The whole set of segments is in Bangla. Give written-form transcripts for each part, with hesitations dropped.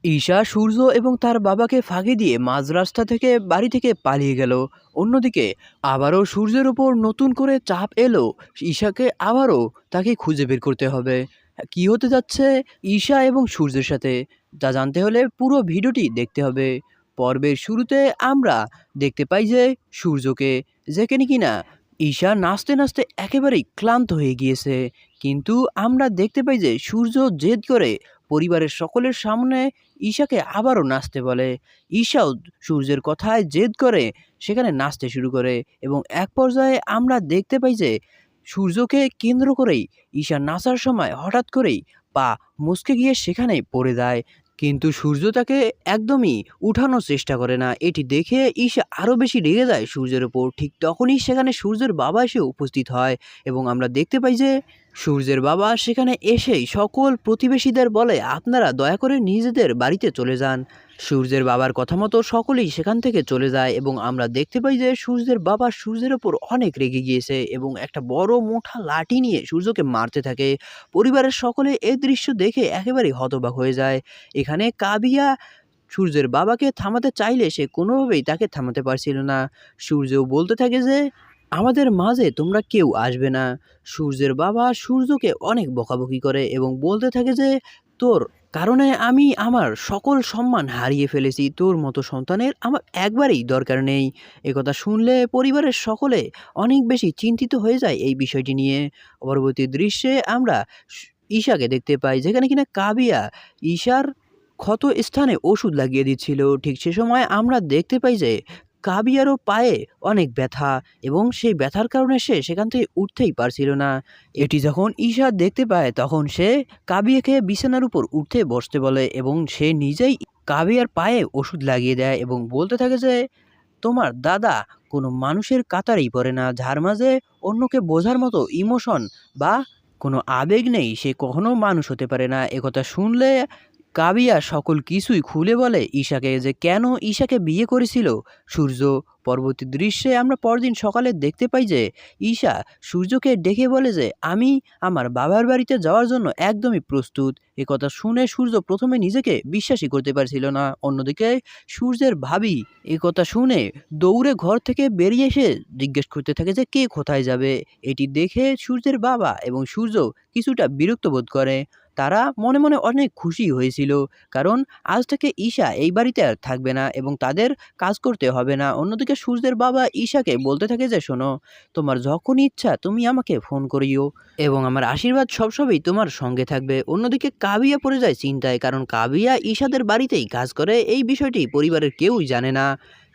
ঈশা সূর্য এবং তার বাবাকে ফাঁকি দিয়ে মাঝ রাস্তা থেকে বাড়ি থেকে পালিয়ে গেল। অন্যদিকে আবারও সূর্যের উপর নতুন করে চাপ এলো। ঈশাকে আবারও তাকে খুঁজে বের করতে হবে। কি হতে যাচ্ছে ঈশা এবং সূর্যের সাথে, তা জানতে হলে পুরো ভিডিওটি দেখতে হবে। পর্বের শুরুতে আমরা দেখতে পাই যে সূর্যকে, যেখানে কিনা ঈশা নাচতে নাচতে একেবারেই ক্লান্ত হয়ে গিয়েছে। কিন্তু আমরা দেখতে পাই যে সূর্য জেদ করে পরিবারের সকলের সামনে ঈশাকে আবারও নাচতে বলে। ঈশাও সূর্যের কথায় জেদ করে সেখানে নাচতে শুরু করে এবং এক পর্যায়ে আমরা দেখতে পাই যে সূর্যকে কেন্দ্র করেই ঈশা নাচার সময় হঠাৎ করেই পা মুচকে গিয়ে সেখানেই পড়ে যায়। কিন্তু সূর্য তাকে একদমই উঠানোর চেষ্টা করে না। এটি দেখে ঈশা আরও বেশি রেগে যায় সূর্যের ওপর। ঠিক তখনই সেখানে সূর্যের বাবা এসে উপস্থিত হয় এবং আমরা দেখতে পাই যে সূর্যের বাবা সেখানে এসেই সকল প্রতিবেশীদের বলে, আপনারা দয়া করে নিজেদের বাড়িতে চলে যান। সূর্যের বাবার কথা মতো সকলেই সেখান থেকে চলে যায় এবং আমরা দেখতে পাই যে সূর্যের বাবা সূর্যের ওপর অনেক রেগে গিয়েছে এবং একটা বড় মোটা লাঠি নিয়ে সূর্যকে মারতে থাকে। পরিবারের সকলে এই দৃশ্য দেখে একেবারেই হতবাক হয়ে যায়। এখানে কাবিয়া সূর্যের বাবাকে থামাতে চাইলে সে কোনোভাবেই তাকে থামাতে পারছিল না। সূর্যও বলতে থাকে যে আমাদের মাঝে তোমরা কেউ আসবে না। সূর্যের বাবা সূর্যকে অনেক বকাবকি করে এবং বলতে থাকে যে তোর কারণে আমি আমার সকল সম্মান হারিয়ে ফেলেছি, তোর মতো সন্তানের আমার একবারেই দরকার নেই। একথা শুনলে পরিবারের সকলে অনেক বেশি চিন্তিত হয়ে যায় এই বিষয়টি নিয়ে। পরবর্তী দৃশ্যে আমরা ঈশাকে দেখতে পাই, যেখানে কিনা কাবিয়া ঈশার ক্ষত স্থানে ওষুধ লাগিয়ে দিচ্ছিল। ঠিক সে সময় আমরা দেখতে পাই যে কাবিয়ারও পায়ে অনেক ব্যথা এবং সেই ব্যথার কারণে সে সেখান থেকে উঠতেই পারছিল না। এটি যখন ঈশা দেখতে পায় তখন সে কাবিয়াকে বিছানার উপর উঠতে বসতে বলে এবং সে নিজেই কাবিয়ার পায়ে ওষুধ লাগিয়ে দেয় এবং বলতে থাকে যে তোমার দাদা কোনো মানুষের কাতারেই পড়ে না, যার মাঝে অন্যকে বোঝার মতো ইমোশন বা কোনো আবেগ নেই, সে কখনো মানুষ হতে পারে না। একথা শুনলে কাবিয়া সকল কিছুই খুলে বলে ঈশাকে যে কেন ঈশাকে বিয়ে করেছিল সূর্য। পরবর্তী দৃশ্যে আমরা পরদিন সকালে দেখতে পাই যে ঈশা সূর্যকে ডেকে বলে যে আমি আমার বাবার বাড়িতে যাওয়ার জন্য একদমই প্রস্তুত। কথা শুনে সূর্য প্রথমে নিজেকে বিশ্বাসই করতে পারছিল না। অন্যদিকে সূর্যের ভাবি কথা শুনে দৌড়ে ঘর থেকে বেরিয়ে এসে জিজ্ঞেস করতে থাকে যে কে কোথায় যাবে। এটি দেখে সূর্যের বাবা এবং সূর্য কিছুটা বিরক্ত বোধ করে। তারা মনে মনে অনেক খুশি হয়েছিল, কারণ আজ থেকে ঈশা এই বাড়িতে আর থাকবে না এবং তাদের কাজ করতে হবে না। অন্যদিকে সূর্যের বাবা ঈশাকে বলতে থাকে যে শোনো, তোমার যখন ইচ্ছা তুমি আমাকে ফোন করিও এবং আমার আশীর্বাদ সবসময়ই তোমার সঙ্গে থাকবে। অন্যদিকে কাবিয়া পড়ে যায় চিন্তায়, কারণ কাবিয়া ঈশাদের বাড়িতেই কাজ করে, এই বিষয়টি পরিবারের কেউই জানে না।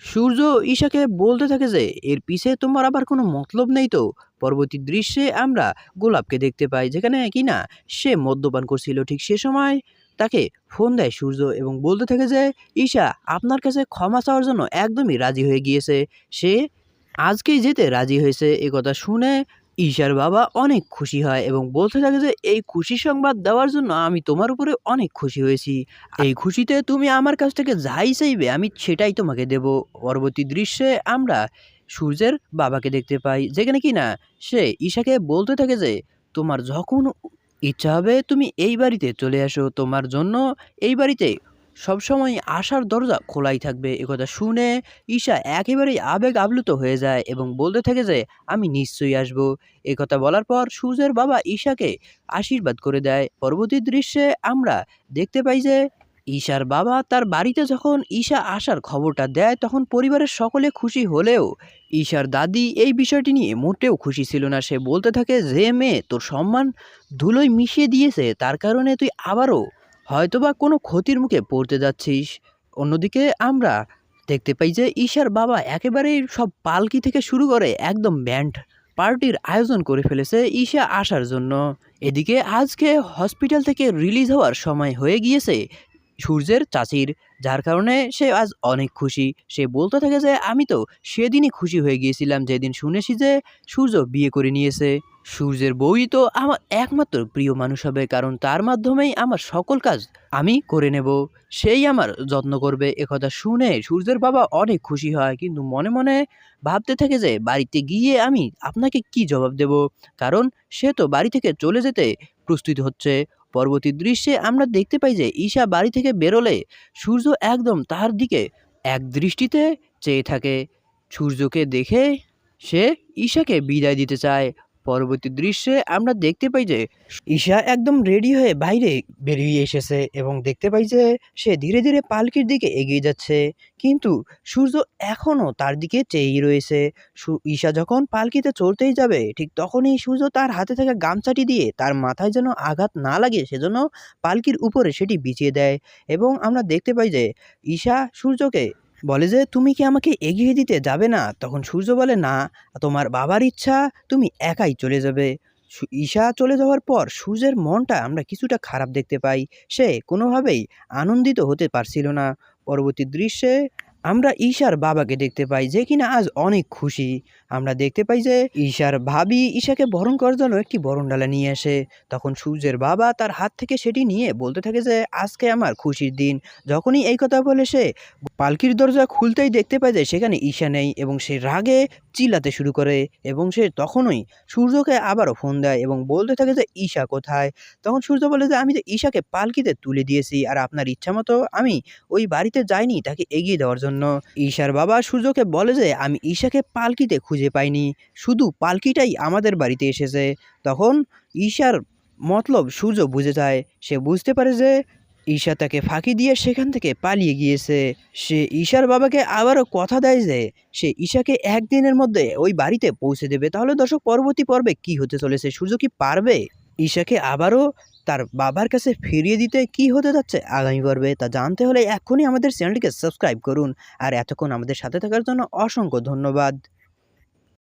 সূর্য ঈশাকে বলতে থাকে যে এর পিছে তোমার আবার কোনো মতলব নেই তো। পরবর্তী দৃশ্যে আমরা গোলাপকে দেখতে পাই, যেখানে কিনা সে মদ্যপান করছিল। ঠিক সে সময় তাকে ফোন দেয় সূর্য এবং বলতে থাকে যে ঈশা আপনার কাছে ক্ষমা চাওয়ার জন্য একদমই রাজি হয়ে গিয়েছে, সে আজকেই যেতে রাজি হয়েছে। কথা শুনে ঈশার বাবা অনেক খুশি হয় এবং বলতে থাকে যে এই খুশি সংবাদ দেওয়ার জন্য আমি তোমার উপরে অনেক খুশি হয়েছি। এই খুশিতে তুমি আমার কাছ থেকে যাই চাইবে আমি সেটাই তোমাকে দেব। পরবর্তী দৃশ্যে আমরা সূর্যের বাবাকে দেখতে পাই, যেখানে কিনা সে ঈশাকে বলতে থাকে যে তোমার যখন ইচ্ছা হবে তুমি এই বাড়িতে চলে আসো, তোমার জন্য এই বাড়িতে সবসময় আসার দরজা খোলাই থাকবে। একথা শুনে ঈশা একেবারেই আবেগ আপ্লুত হয়ে যায় এবং বলতে থাকে যে আমি নিশ্চয়ই আসবো। একথা বলার পর সূর্যের বাবা ঈশাকে আশীর্বাদ করে দেয়। পরবর্তী দৃশ্যে আমরা দেখতে পাই যে ঈশার বাবা তার বাড়িতে যখন ঈশা আসার খবরটা দেয় তখন পরিবারের সকলে খুশি হলেও ঈশার দাদি এই বিষয়টি নিয়ে মোটেও খুশি ছিল না। সে বলতে থাকে যে মেয়ে তোর সম্মান ধুলোয় মিশিয়ে দিয়েছে, তার কারণে তুই আবারও হয়তোবা কোনো ক্ষতির মুখে পড়তে যাচ্ছিস। অন্যদিকে আমরা দেখতে পাই যে ঈশার বাবা একেবারেই সব পালকি থেকে শুরু করে একদম ব্যান্ড পার্টির আয়োজন করে ফেলেছে ঈশা আসার জন্য। এদিকে আজকে হসপিটাল থেকে রিলিজ হওয়ার সময় হয়ে গিয়েছে সূর্যের চাচির, যার কারণে সে আজ অনেক খুশি। সে বলতে থাকে যে আমি তো সেদিনই খুশি হয়ে গিয়েছিলাম যেদিন শুনেছি যে সূর্য বিয়ে করে নিয়েছে। সূর্যের বউই তো আমার একমাত্র প্রিয় মানুষ হবে, কারণ তার মাধ্যমেই আমার সকল কাজ আমি করে নেব, সেই আমার যত্ন করবে। একথা শুনে সূর্যের বাবা অনেক খুশি হয়, কিন্তু মনে মনে ভাবতে থাকে যে বাড়িতে গিয়ে আমি আপনাকে কি জবাব দেব, কারণ সে তো বাড়ি থেকে চলে যেতে প্রস্তুত হচ্ছে। পরবর্তী দৃশ্যে আমরা দেখতে পাই যে ঈশা বাড়ি থেকে বেরোলে সূর্য একদম তার দিকে এক দৃষ্টিতে চেয়ে থাকে। সূর্যকে দেখে সে ঈশাকে বিদায় দিতে চায়। পরবর্তী দৃশ্যে আমরা দেখতে পাই যে ঈশা একদম রেডি হয়ে বাইরে বেরিয়ে এসেছে এবং দেখতে পাই যে সে ধীরে ধীরে পালকির দিকে এগিয়ে যাচ্ছে, কিন্তু সূর্য এখনও তার দিকে চেয়েই রয়েছে। ঈশা যখন পালকিতে চড়তেই যাবে ঠিক তখনই সূর্য তার হাতে থাকা গামছাটি দিয়ে তার মাথায় যেন আঘাত না লাগে সেজন্য পালকির উপরে সেটি বিছিয়ে দেয়। এবং আমরা দেখতে পাই যে ঈশা সূর্যকে বলে যে, তুমি কি আমাকে এগিয়ে দিতে যাবে না? তখন সূর্য বলে, না, তোমার বাবার ইচ্ছা, তুমি একাই চলে যাবে। ঈশা চলে যাওয়ার পর সূর্যের মনটা আমরা কিছুটা খারাপ দেখতে পাই। সে কোনোভাবেই আনন্দিত হতে পারছিল না। পরবর্তী দৃশ্যে আমরা ঈশার বাবাকে দেখতে পাই যে কিনা আজ অনেক খুশি। আমরা দেখতে পাই যে ঈশার ভাবি ঈশাকে বরণ করার জন্য একটি বরণডালা নিয়ে আসে। তখন সূর্যের বাবা তার হাত থেকে সেটি নিয়ে বলতে থাকে যে, আজকে আমার খুশির দিন। যখনই এই কথা বলে সে পালকির দরজা খুলতেই দেখতে পায় যে সেখানে ঈশা নেই এবং সে রাগে চিল্লাতে শুরু করে এবং সে তখনই সূর্যকে আবারও ফোন দেয় এবং বলতে থাকে যে ঈশা কোথায়। তখন সূর্য বলে যে, আমি তো ঈশাকে পালকিতে তুলে দিয়েছি, আর আপনার ইচ্ছা মতো আমি ওই বাড়িতে যাইনি তাকে এগিয়ে দেওয়ার জন্য। ঈশার বাবা সূর্যকে বলে যে, আমি ঈশাকে পালকিতে খুঁজে পাইনি, শুধু পালকিটাই আমাদের বাড়িতে এসেছে। তখন ঈশার মতলব সূর্য বুঝে যায়। সে বুঝতে পারে যে ঈশা তাকে ফাঁকি দিয়ে সেখান থেকে পালিয়ে গিয়েছে। সে ঈশার বাবাকে আবারও কথা দেয় যে সে ঈশাকে একদিনের মধ্যে ওই বাড়িতে পৌঁছে দেবে। তাহলে দর্শক, পরবর্তী পর্বে কি হতে চলেছে? সূর্য কি পারবে ঈশাকে আবারও তার বাবার কাছে ফিরিয়ে দিতে? কি হতে যাচ্ছে আগামী পর্বে তা জানতে হলে এখনই আমাদের চ্যানেলটিকে সাবস্ক্রাইব করুন। আর এতক্ষণ আমাদের সাথে থাকার জন্য অসংখ্য ধন্যবাদ।